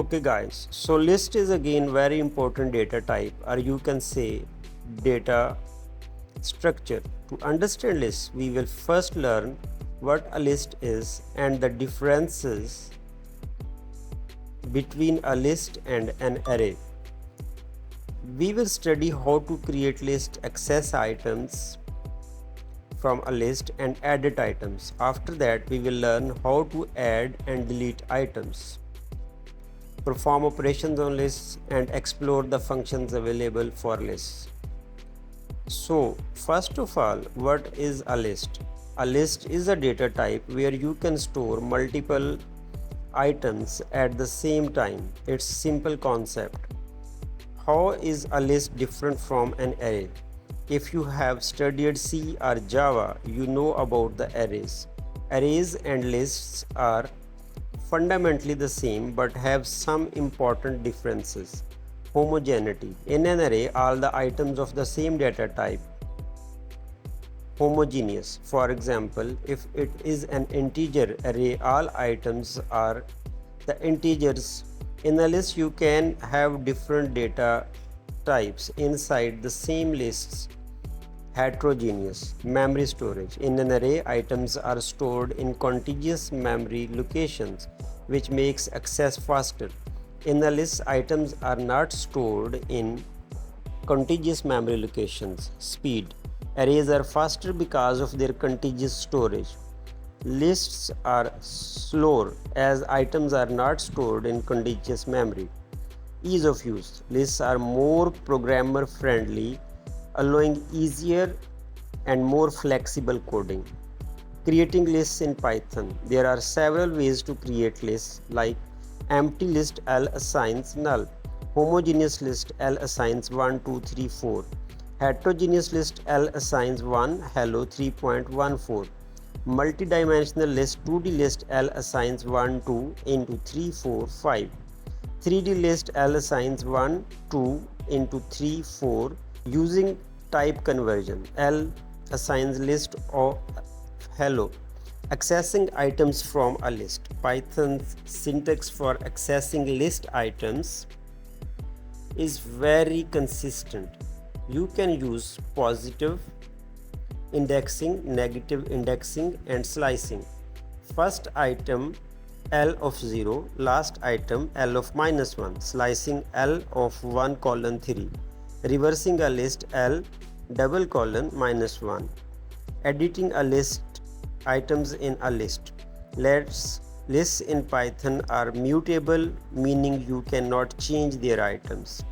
Okay guys, so list is again very important data type, or you can say data structure. To understand list, we will first learn what a list is and the differences between a list and an array. We will study how to create list, access items from a list and edit items. After that, we will learn how to add and delete items, perform operations on lists, and explore the functions available for lists. So, first of all, what is a list? A list is a data type where you can store multiple items at the same time. It's a simple concept. How is a list different from an array? If you have studied C or Java, you know about the arrays. Arrays and lists are fundamentally the same but have some important differences. Homogeneity. In an array, all the items of the same data type homogeneous. For example, if it is an integer array, all items are the integers. In a list, you can have different data types inside the same lists. Heterogeneous. Memory storage. In an array, items are stored in contiguous memory locations, which makes access faster. In a list, items are not stored in contiguous memory locations. Speed. Arrays are faster because of their contiguous storage. Lists are slower as items are not stored in contiguous memory. Ease of use. Lists are more programmer friendly, allowing easier and more flexible coding. Creating lists in Python. There are several ways to create lists, like empty list L assigns null, homogeneous list L assigns 1, 2, 3, 4, heterogeneous list L assigns 1, hello 3.14, multidimensional list 2D list L assigns 1, 2 into 3, 4, 5, 3D list L assigns 1, 2 into 3, 4. Using type conversion, L assigns list of hello. Accessing items from a list. Python's syntax for accessing list items is very consistent. You can use positive indexing, negative indexing, and slicing. First item L of 0, last item L of minus 1, slicing L of 1 colon 3, reversing a list L double colon minus 1, editing a list items in a list. Lists in Python are mutable, meaning you cannot change their items.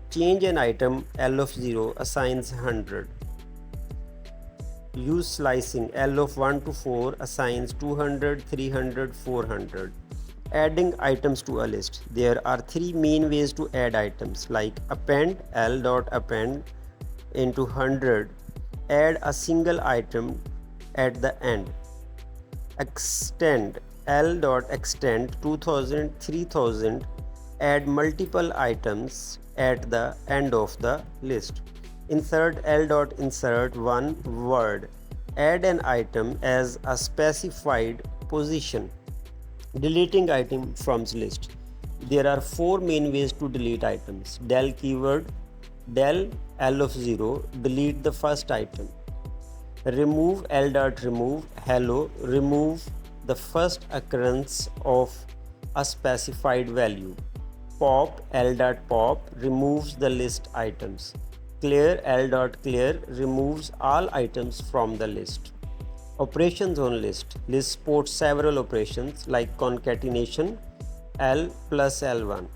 Change an item L of 0 assigns 100. Use slicing L of 1 to 4 assigns 200, 300, 400. Adding items to a list. There are three main ways to add items, like append L.append into 100. Add a single item at the end. Extend L.extend 2000, 3000. Add multiple items at the end of the list. Insert L.insert one word. Add an item as a specified position. Deleting item from list. There are four main ways to delete items. Del keyword, del L of 0, delete the first item. Remove L.remove, hello, remove the first occurrence of a specified value. Pop L.pop removes the list items. Clear L.clear removes all items from the list. Operations on list. List supports several operations like concatenation L plus L1,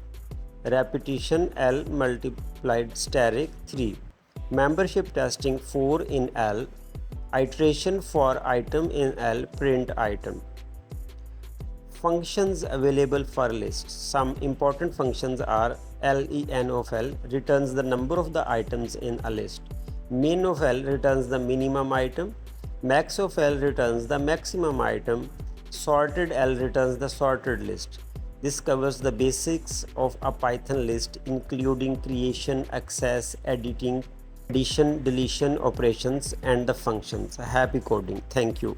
repetition L multiplied static 3, membership testing 4 in L, iteration for item in L, print item. Functions available for lists. Some important functions are len of L returns the number of the items in a list. Min of L returns the minimum item. Max of L returns the maximum item. Sorted L returns the sorted list. This covers the basics of a Python list, including creation, access, editing, addition, deletion operations, and the functions. Happy coding. Thank you.